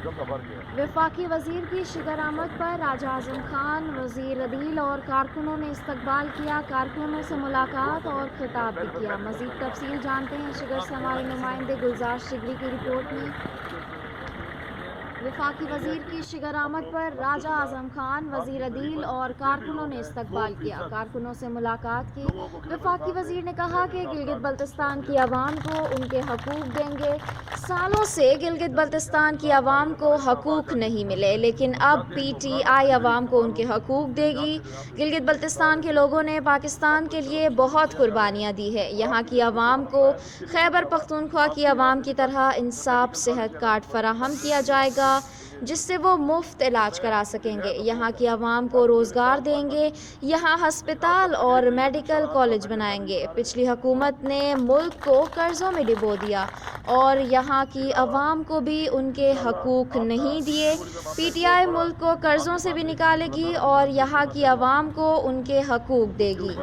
वफाकी वजीर की शिगरामत पर राजा आजम खान, वजीर अदील और कारकुनों ने इस्तकबाल किया। कारकुनों से मुलाकात और खिताब भी किया। मजीद तफसील जानते हैं शिगर से हमारे नुमाइंदे गुलजार शिगरी की रिपोर्ट में। वफाकी वजीर की शिगरामत पर राजा आजम खान, वजीर अदील और कारकुनों ने इस्तकबाल किया। कारकुनों से मुलाकात की। वफाकी वजीर ने कहा कि गिलगित बल्तिस्तान की आवाम को उनके हकूक देंगे। सालों से गिलगित बल्तिस्तान की आवाम को हकूक नहीं मिले, लेकिन अब PTI आवाम को उनके हकूक देगी। गिलगित बल्तिस्तान के लोगों ने पाकिस्तान के लिए बहुत कुर्बानियाँ दी है। यहाँ की आवाम को खैबर पख्तूनख्वा की आवाम की तरह इंसाफ सेहत कार्ड फराहम किया जाएगा, जिससे वो मुफ्त इलाज करा सकेंगे। यहाँ की आवाम को रोज़गार देंगे। यहाँ हस्पताल और मेडिकल कॉलेज बनाएंगे। पिछली हुकूमत ने मुल्क को कर्ज़ों में डुबो दिया और यहाँ की आवाम को भी उनके हकूक नहीं दिए। PTI मुल्क को कर्ज़ों से भी निकालेगी और यहाँ की आवाम को उनके हकूक देगी।